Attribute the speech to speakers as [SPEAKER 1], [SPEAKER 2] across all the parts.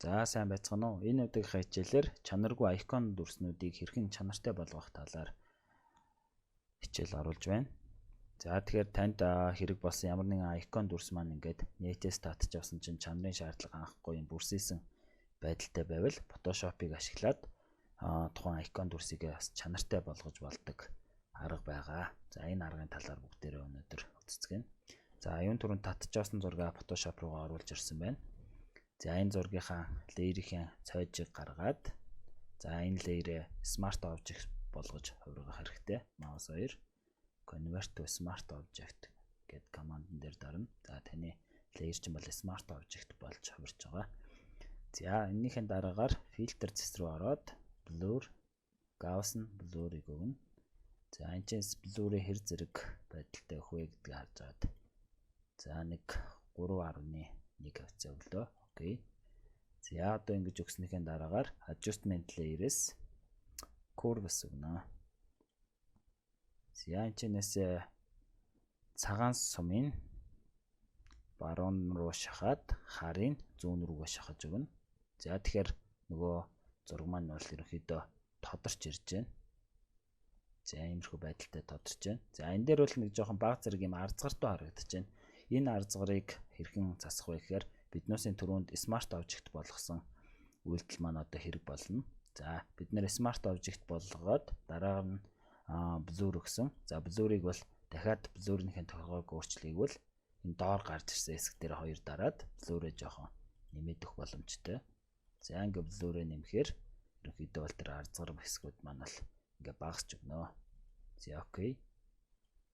[SPEAKER 1] За сайн байцгаана уу? Энэ удаагийн хичээлээр чанаргүй icon дүрснүүдийг хэрхэн чанартай болгох талаар хичээл оруулж байна. За тэгэхээр танд хэрэг болсон ямар нэгэн icon дүрс маань ингээд нэтээс татж авсан чинь чанарын шаардлага анхахгүй юм бүрсийсэн байдалтай байвал Photoshop-ыг ашиглаад тухайн icon дүрсийг бас чанартай болгож болдог арга байгаа. За энэ аргын талаар бүгдээрээ өнөөдөр үзцгээе. За юун түрүүнд татж авсан зургаа Photoshop руу оруулж ирсэн байна. За энэ зургийнхаа лейерийн цойжийг гаргаад за энэ лейерээ Smart Object болгож хувиргах хэрэгтэй. Mouse 2 Convert to Smart Object гэдэг командн дээр дарна. За таны лейер чинь бол Smart Object болж хувирч байгаа. За энэнийхэн дараагаар Filter зэс рүү ороод Blur, Gaussian Blur-ыг өгнө. За энэ чинь Blur-ийн хэр зэрэг байдалтай өгөх вэ гэдгийг харж аваад за нэг 3.1 өглөө. Окей. За одоо ингэж өгснөхийн дараагаар adjustment layer-с curves өгнө. За энэ чинээс цагаан сумын баруун руу шахаад харын зүүн рүүгээ шахаж өгнө. За тэгэхээр нөгөө зураг маань бол ерөнхийдөө тодорч ирж байна. За иймэрхүү байдалтай тодорч байна. За энэ дээр бол нэг жоохон бага зэрэг юм арзгартай харагдаж байна. Энэ арзгарыг хэрхэн засах вэ гэхээр биднээсийн түрүүнд Smart Object болгосон үйлдэл маань одоо хэрэг болно. За бид нэр Smart Object болгоод дараа нь Blur өгсөн. За Blur-ыг бол дахиад Blur-ийн тохиолгойг өөрчлөйгөл энэ доор гарч ирсэн хэсэг дээр хоёр дараад Blur-ээ жоохон нэмээд өгөх боломжтой. За ингээ Blur-ээ нэмэхээр ерөнхийдөө бол тэр арзгар хэсгүүд маань бол ингээ багасч өгнө. За окей.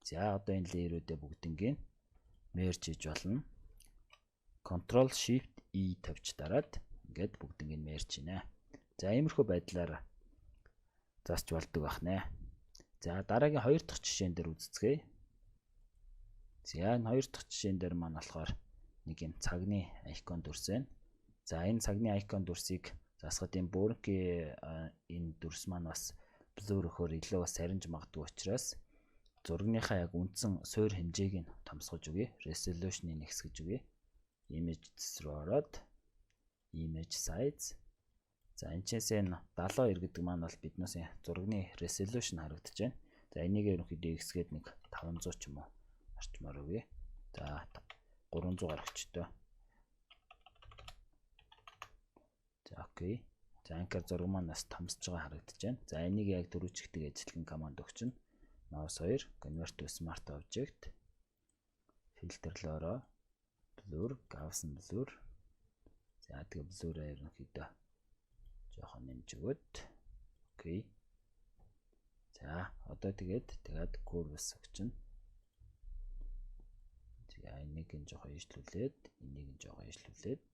[SPEAKER 1] За одоо энэ лейерүүдээ бүгднийг merge хийж болно. Ctrl Shift E тавьж дараад ингээд бүгднийг merge хийнэ. За иймэрхүү байдлаар засч болдог байна. За дараагийн хоёр дахь жишээн дээр үзцгээе. За энэ хоёр дахь жишээн дээр маань болохоор нэг юм цагны icon дүрс байна. За энэ цагны icon дүрсийг засахад энэ бүрэнгийн энэ дүрс маань бас blur өгөхөөр илүү сарниж магадгүй учраас зургийнхаа яг үндсэн суур хэмжээг нь томсгож өгье. Resolution-ыг нэгсгэж өгье. Image руу ороод image size. За энэчээс энэ 72 гэдэг маань бол биднээс зургийн resolution харагдаж байна. За энийг ерөнхийдөө x-гээд нэг 500 ч юм уу орчмоор өгье. За 300 гарагчтай. За окей. За анкер зураг маань бас томсож байгаа харагдаж байна. За энийг яг дөрвөчгтөг ажиллах команд өгч нь mouse 2 convert to smart object filter руу ороо Blur, Gaussian Blur. За тэгээ Blur-аа ерөнхийдөө жоохон нэмж өгөөд. Окей. За одоо тэгээд curves өгчнө. За энийг нь жоохон ижлүүлээд, энийг нь жоохон ижлүүлээд.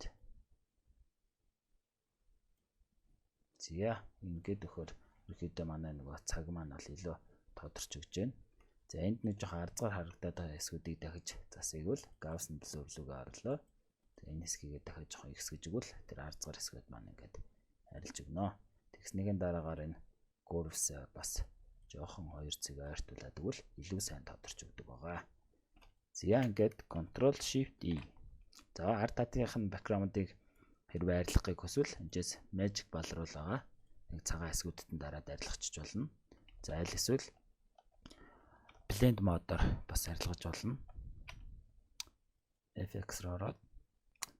[SPEAKER 1] За ингээд өгөхөөр ерөнхийдөө манай нөгөө цаг маань бол илүү тодорч өгч байна. За энд нэг жоохон арзгаар харагдаад байгаа хэсгүүдийг дахиж засъя гэвэл Gaussian Blur рүүгээ орлоо. За энэ хэсгийг дахиж жоохон ихсгэж өгвөл тэр арзгаар хэсгүүд маань ингээд арилж өгнө. Тэгснийхэн дараагаар энэ curves бас жоохон хоёр цэг ойртуулад өгвөл илүү сайн тодорч өгдөг байгаа. За ингээд Ctrl Shift E. За арт татныхын background-ыг хэрвээ арилгахыг хүсвэл энэс Magic Ball руу л байгаа. Нэг цагаан хэсгүүдэд дараад арилгачих болно. За аль эсвэл Blend модоор бас арилгаж болно. FX руу ороод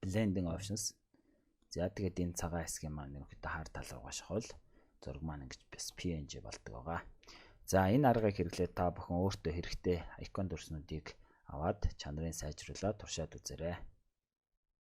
[SPEAKER 1] Blending Options. За тэгээд энэ цагаан хэсгийн маань ерөнхийдөө хар тал руугаа шахвал зураг маань ингэж бас PNG болдог байгаа. За энэ аргыг хэрэглээд та бүхэн өөртөө хэрэгтэй icon дүрснүүдийг аваад чанарын сайжруулаад туршаад үзээрэй.